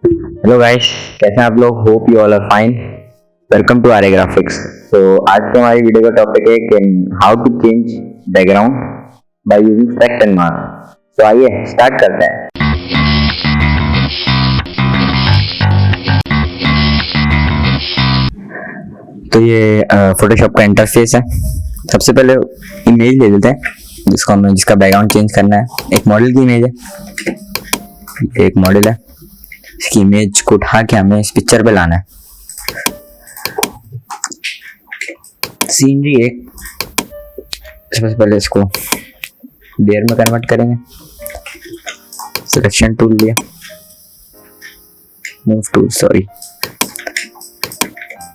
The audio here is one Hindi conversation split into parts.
हेलो गाइस, कैसे हैं आप लोग? Hope you all are fine. Welcome to our graphics. तो आज के हमारी वीडियो का टॉपिक है कि how to change background by using select and mask. तो आइए स्टार्ट करते हैं। तो ये फोटोशॉप का इंटरफेस है। सबसे पहले इमेज ले लेते हैं जिसका बैकग्राउंड चेंज करना है। एक मॉडल की इमेज है, एक मॉडल है। इसकी इमेज को उठा के हमें इस पिक्चर पे लाना है। सीनरी एक, सबसे पहले इसको लेयर में कन्वर्ट करेंगे। सिलेक्शन टूल लिया, मूव टूल, सॉरी,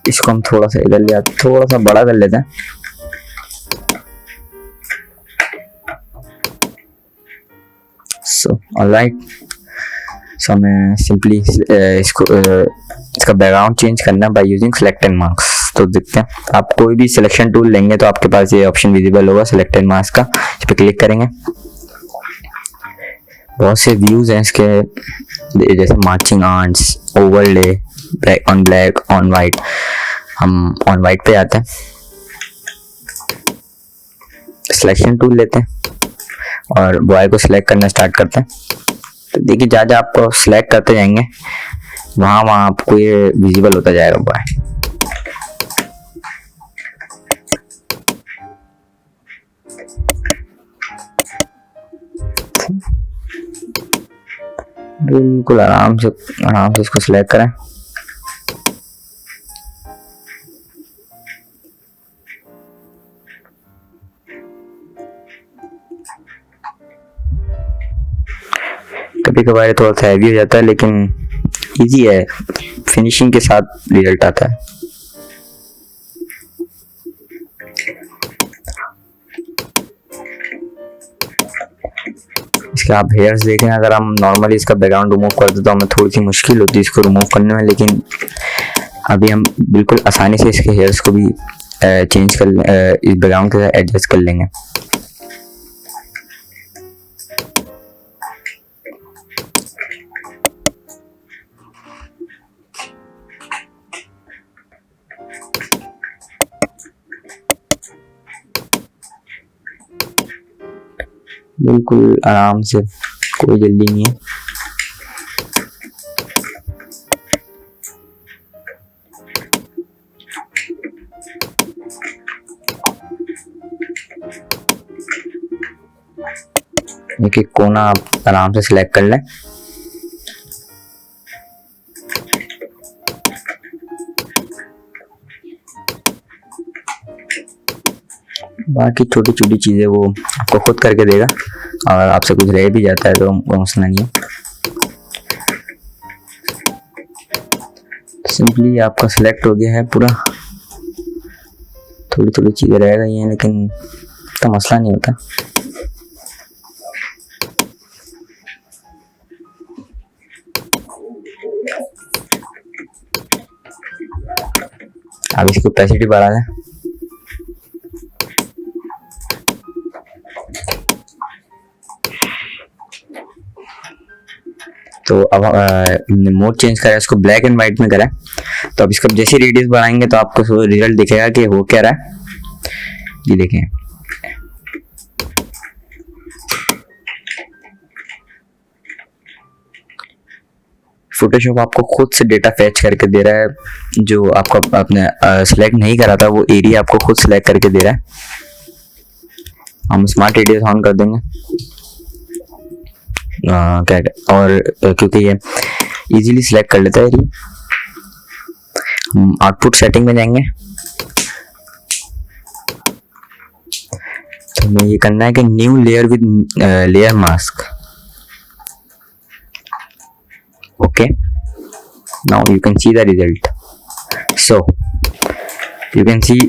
इसको हम थोड़ा सा इधर लिया, थोड़ा सा बड़ा कर लेते हैं। सो ऑलराइट, सो हमें सिंपली इसका बैकग्राउंड चेंज करना है bye using select and mask. तो देखते हैं, आप कोई भी सिलेक्शन टूल लेंगे तो आपके पास ये ऑप्शन विजिबल होगा सेलेक्ट एंड मास्क का। इस पर क्लिक करेंगे। बहुत से व्यूज हैं इसके, जैसे marching arts, overlay, black on white. हम ऑन वाइट पे आते हैं, सिलेक्शन टूल लेते हैं और बॉय को सिलेक्ट करना स्टार्ट करते हैं। तो देखिए, जहाँ जहाँ आप सिलेक्ट करते जाएंगे वहाँ वहाँ आपको ये विजिबल होता जाएगा बॉय। बिल्कुल आराम से इसको सिलेक्ट करें। कभी कभार थोड़ा सा हैवी हो जाता है, लेकिन इजी है, फिनिशिंग के साथ रिजल्ट आता है। इसके आप हेयर्स देखें, अगर हम नॉर्मली इसका बैकग्राउंड रिमूव करते तो हमें थोड़ी सी मुश्किल होती है इसको रिमूव करने में, लेकिन अभी हम बिल्कुल आसानी से इसके हेयर्स को भी चेंज कर इस बैकग्राउंड के साथ एडजस्ट कर लेंगे। बिल्कुल आराम से, कोई जल्दी नहीं है। एक एक कोना आप आराम से सिलेक्ट कर लें। बाकी छोटी छोटी चीजें वो आपको खुद करके देगा, और आपसे कुछ रह भी जाता है तो वो मसला नहीं है। सिंपली आपका सिलेक्ट हो गया है पूरा। थोड़ी थोड़ी चीजें रह गई हैं, लेकिन तो मसला नहीं होता। अब इसकी कैपेसिटी बढ़ा दें। तो अब हमने मोड चेंज करा, इसको ब्लैक एंड व्हाइट में करा। तो अब इसका जैसे रेडियस बढ़ाएंगे तो आपको रिजल्ट दिखेगा कि हो क्या रहा है। ये देखें, फोटोशॉप आपको खुद से डेटा फैच करके दे रहा है। जो आपको आपने सिलेक्ट नहीं करा था वो एरिया आपको खुद सिलेक्ट करके दे रहा है। हम स्मार्ट रेडियस ऑन कर देंगे। क्या और क्योंकि ये इजीली सिलेक्ट कर लेता है एरिया। हम आउटपुट सेटिंग में जाएंगे। तो हमें ये करना है कि new layer with layer mask. Okay, now you can see the result. So you can see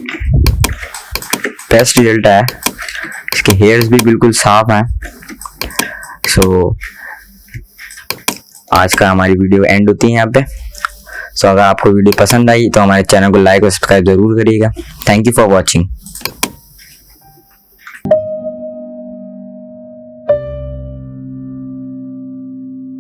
best result आया। इसके हेयर्स भी बिल्कुल साफ हैं। सो आज का हमारी वीडियो एंड होती है यहाँ पे। सो अगर आपको वीडियो पसंद आई तो हमारे चैनल को लाइक और सब्सक्राइब जरूर करिएगा। Thank you for watching.